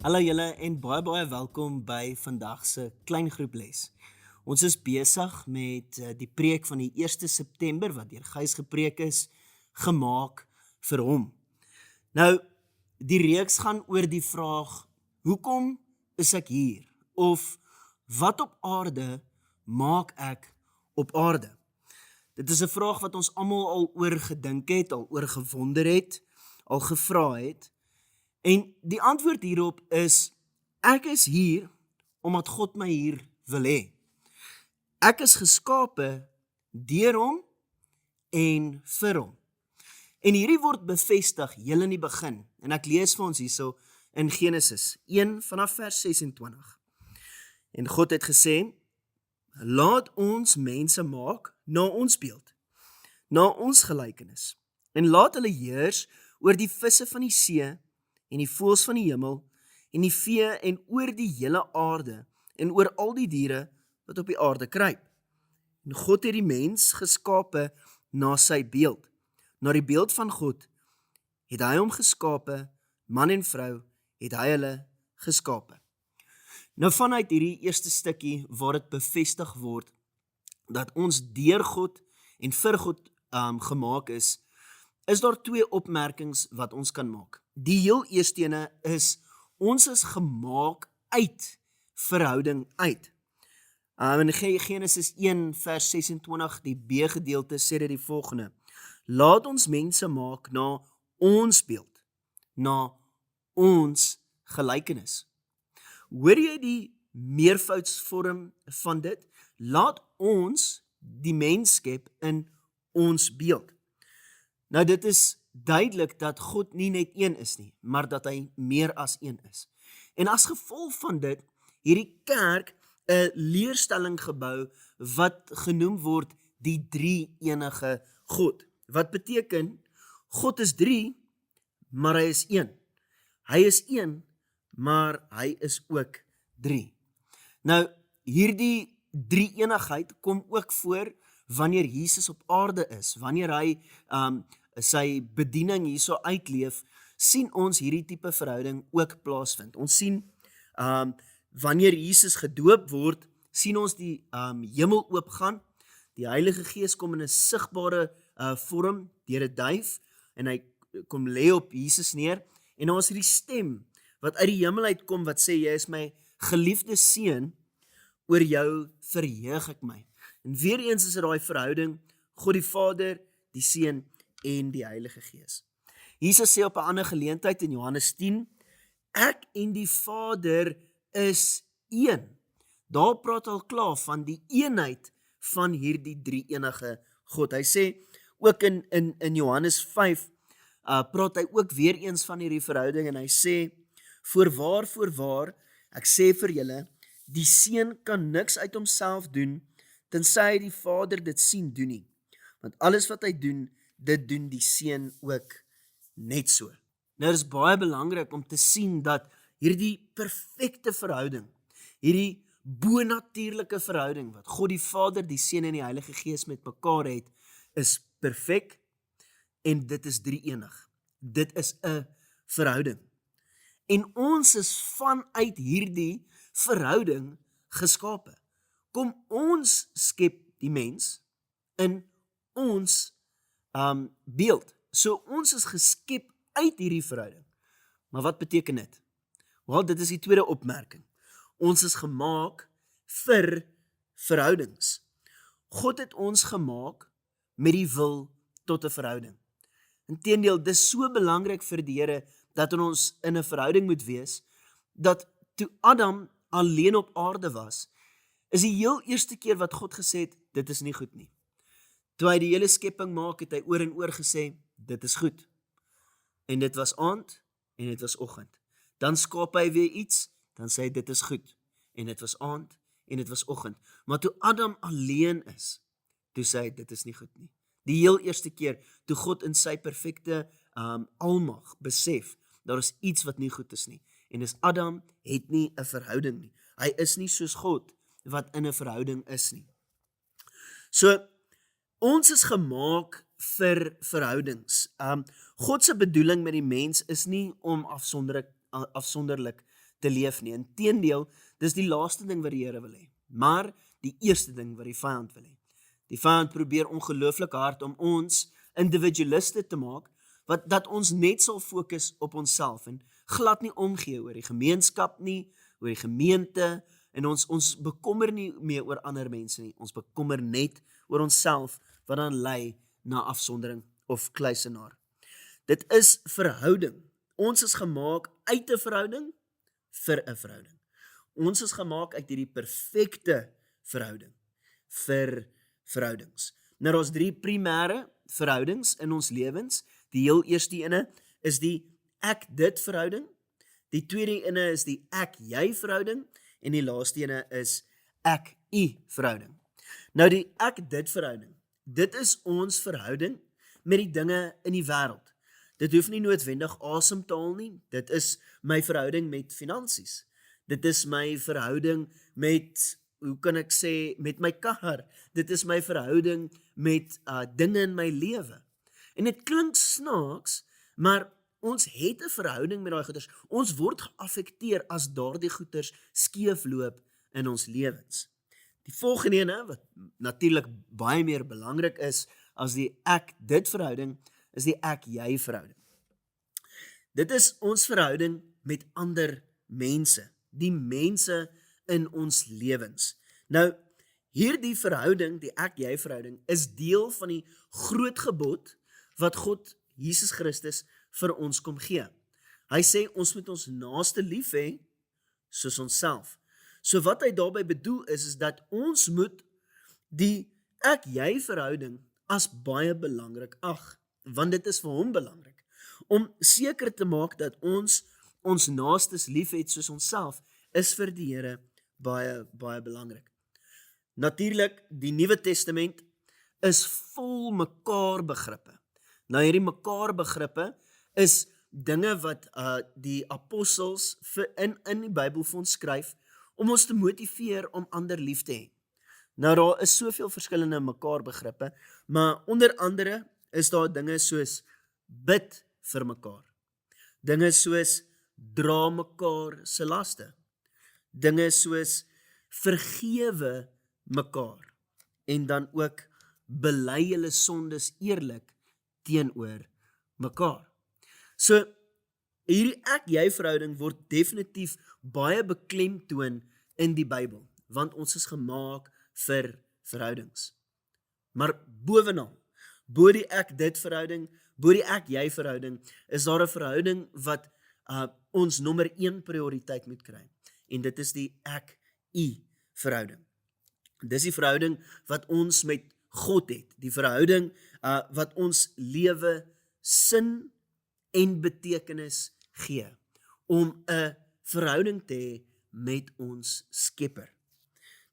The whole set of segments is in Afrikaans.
Hallo julle en baie welkom by vandag se klein groeples. Ons is besig met die preek van die 1 September wat deur Gys gepreek is, gemaak vir hom. Nou, die reeks gaan oor die vraag: hoekom is ek hier? Of wat op aarde maak ek op aarde? Dit is 'n vraag wat ons almal al oor gedink het, al oor gewonder het, al gevra het. En die antwoord hierop is: ek is hier omdat God my hier wil hê. Ek is geskape deur hom en vir hom. En hierdie word bevestig heel in die begin. En ek lees vir ons hierso in Genesis 1 vanaf vers 26. En God het gesê: laat ons mense maak na ons beeld, na ons gelykenis, en laat hulle heers oor die visse van die see en die voëls van die hemel en die vee en oor die hele aarde en oor al die diere wat op die aarde kruip. En God het die mens geskape na sy beeld. Na die beeld van God het hy hom geskape, man en vrou het hy hulle geskape. Nou vanuit hierdie eerste stukkie waar dit bevestig word dat ons deur God en vir God gemaak is daar twee opmerkings wat ons kan maak. Die heel eerste ene is: ons is gemaak uit verhouding uit. In Genesis 1 vers 26, die B gedeelte, sê dit die volgende: laat ons mense maak na ons beeld, na ons gelykenis. Hoor jy die meervoudsvorm van dit? Laat ons die mens skep in ons beeld. Nou dit is duidelik dat God nie net een is nie, maar dat hy meer as een is. En as gevolg van dit, hierdie kerk 'n leerstelling gebou wat genoem word die drie-enige God. Wat beteken, God is drie, maar hy is een. Hy is een, maar hy is ook drie. Nou, hierdie drie-enigheid kom ook voor wanneer Jesus op aarde is, wanneer hy sy bediening hierso uitleef, sien ons hierdie tipe verhouding ook plaasvind. Ons sien, wanneer Jesus gedoop word, sien ons die hemel oopgaan, die Heilige Gees kom in 'n sigbare vorm deur 'n duif, en hy kom lê op Jesus neer, en daar is hierdie stem wat uit die hemel uitkom wat sê: jy is my geliefde seun, oor jou verheug ek my. En weer eens is dit daai verhouding, God die Vader, die Seun en die Heilige Gees. Jesus sê op 'n ander geleentheid in Johannes 10, ek en die Vader is een. Daar praat al klaar van die eenheid van hierdie drie-enige God. Hy sê ook in Johannes 5, praat hy ook weer eens van hierdie verhouding, en hy sê: voorwaar, ek sê vir julle, die Seun kan niks uit homself doen, tensy hy die Vader dit sien doen nie. Want alles wat hy doen, dit doen die Seun ook net so. Nou, dit is baie belangrik om te sien dat hierdie perfekte verhouding, hierdie bonatuurlike verhouding wat God die Vader, die Seun en die Heilige Gees met mekaar het, is perfek, en dit is drie-enig. Dit is 'n verhouding. En ons is vanuit hierdie verhouding geskape. Kom ons skep die mens in ons beeld. So ons is geskep uit hierdie verhouding. Maar wat beteken dit? Wel, dit is die tweede opmerking. Ons is gemaak vir verhoudings. God het ons gemaak met die wil tot 'n verhouding. Inteendeel, dis so belangrik vir die Here dat ons in 'n verhouding moet wees, dat toe Adam alleen op aarde was, is die heel eerste keer wat God gesê het, dit is nie goed nie. Toe hy die hele skepping maak, het hy oor en oor gesê, dit is goed. En dit was aand, en dit was oggend. Dan skaap hy weer iets, dan sê hy, dit is goed. En dit was aand, en dit was oggend. Maar toe Adam alleen is, toe sê hy, dit is nie goed nie. Die heel eerste keer, toe God in sy perfekte almag besef, daar is iets wat nie goed is nie. En dis Adam het nie 'n verhouding nie. Hy is nie soos God wat in 'n verhouding is nie. So, ons is gemaak vir verhoudings. God se bedoeling met die mens is nie om afsonderlik te leef nie. Inteendeel, dis die laaste ding wat die Here wil hê, maar die eerste ding wat die vyand wil hê. Die vyand probeer ongelooflik hard om ons individualiste te maak, dat ons net sal fokus op onsself en glad nie omgee oor die gemeenskap nie, oor die gemeente, en ons bekommer nie meer oor ander mense nie, ons bekommer net oor onsself, wat dan lei na afsondering of kluisenaar. Dit is verhouding. Ons is gemaak uit 'n verhouding vir 'n verhouding. Ons is gemaak uit hierdie perfekte verhouding vir verhoudings. Nou daar's 3 primêre verhoudings in ons lewens. Die heel eerste ene is die ek-dit verhouding. Die tweede ene is die ek-jy verhouding en die laaste ene is ek-u verhouding. Nou die ek-dit verhouding, dit is ons verhouding met die dinge in die wêreld. Dit hoef nie noodwendig asem te haal nie. Dit is my verhouding met finansies. Dit is my verhouding met, hoe kan ek sê, met my kar. Dit is my verhouding met dinge in my lewe. En dit klink snaaks, maar ons het 'n verhouding met daai goeders. Ons word geaffekteer as daardie goeders skeefloop in ons lewens. Die volgende ene, wat natuurlik baie meer belangrik is as die ek-dit verhouding, is die ek-jy verhouding. Dit is ons verhouding met ander mense, die mense in ons lewens. Nou, hierdie verhouding, die ek-jy verhouding, is deel van die groot gebod wat God, Jesus Christus, vir ons kom gee. Hy sê ons moet ons naaste lief hê soos onsself. So wat hy daarby bedoel is dat ons moet die ek-jy verhouding as baie belangrik ag, want dit is vir hom belangrik, om seker te maak dat ons naastes lief het soos onsself, is vir die Here baie, baie belangrik. Natuurlik, die Nuwe Testament is vol mekaar begrippe. Nou hierdie mekaar begrippe is dinge wat die apostels in die Bybel vir ons skryf, om ons te motiveer om ander lief te hê. Nou daar is soveel verskillende mekaar begrippe, maar onder andere is daar dinge soos bid vir mekaar. Dinge soos dra mekaar se laste. Dinge soos vergewe mekaar. En dan ook bely hulle sondes eerlik teenoor mekaar. So hierdie ek-jy verhouding word definitief baie beklemtoon in die Bybel, want ons is gemaak vir verhoudings. Maar bovenal, bo die ek-dit verhouding, bo die ek-jy verhouding, is daar 'n verhouding wat ons nommer 1 prioriteit moet kry. En dit is die ek-u verhouding. Dis die verhouding wat ons met God het, die verhouding wat ons lewe sin en betekenis gee, om 'n verhouding te hê met ons Skepper.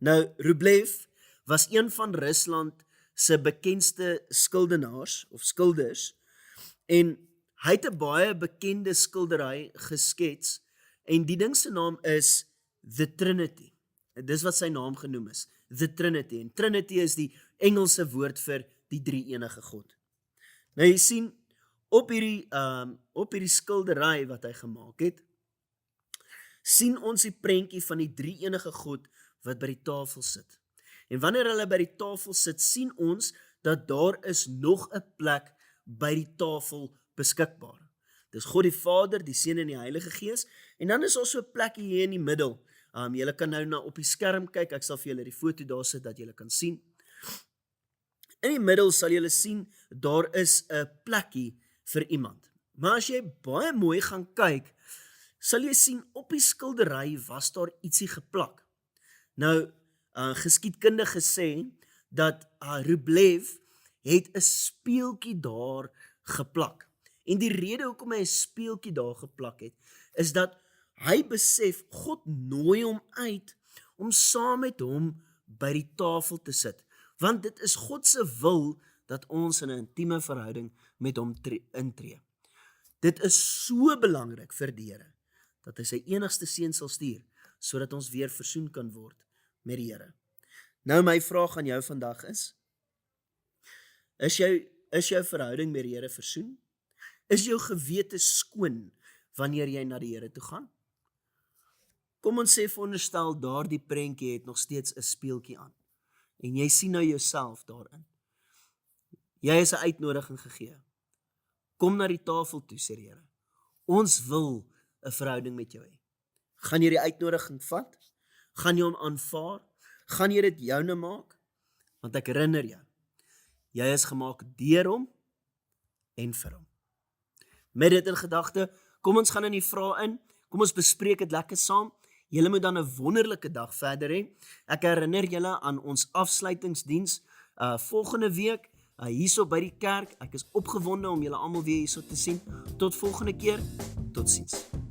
Nou, Rublev was een van Rusland se bekendste skildenaars of skilders, en hy het 'n baie bekende skildery geskets, en die ding se naam is The Trinity. Dis wat sy naam genoem is, The Trinity. En Trinity is die Engelse woord vir die drie-enige God. Nou jy sien, op hierdie skildery wat hy gemaak het, sien ons die prentjie van die drie-enige God wat by die tafel sit. En wanneer hulle by die tafel sit, sien ons dat daar is nog 'n plek by die tafel beskikbaar. Dis God die Vader, die Seun en die Heilige Gees, en dan is daar so 'n plekkie hier in die middel. Julle kan nou op die skerm kyk, ek sal vir julle die foto daar sit dat julle kan sien. In die middel sal julle sien, daar is 'n plekkie vir iemand. Maar as jy baie mooi gaan kyk, sal jy sien op die skildery was daar ietsie geplak. Nou, geskiedkundige sê dat Rublev het 'n speeltjie daar geplak. En die rede hoekom hy 'n speeltjie daar geplak het, is dat hy besef God nooi hom uit om saam met hom by die tafel te sit. Want dit is God se wil dat ons in 'n intieme verhouding met hom intree. Dit is so belangrik vir die Here dat hy sy enigste seun sal stuur sodat ons weer versoen kan word met die Here. Nou my vraag aan jou vandag is jou verhouding met die Here versoen? Is jou gewete skoon wanneer jy na die Here toe gaan? Kom ons sê veronderstel daardie prentjie het nog steeds 'n speeltjie aan. En jy sien nou jouself daarin. Jy is 'n uitnodiging gegee. Kom na die tafel toe, sê die Here. Ons wil 'n verhouding met jou hê. Gaan jy die uitnodiging vat? Gaan jy hom aanvaar? Gaan jy dit joune maak? Want ek herinner jou, jy is gemaak deur hom en vir hom. Met dit in gedagte, kom ons gaan in die vrae in. Kom ons bespreek dit lekker saam. Julle moet dan 'n wonderlike dag verder hê. Ek herinner julle aan ons afsluitingsdiens volgende week hierso by die kerk. Ek is opgewonde om julle almal weer hierso te sien. Tot volgende keer. Totsiens.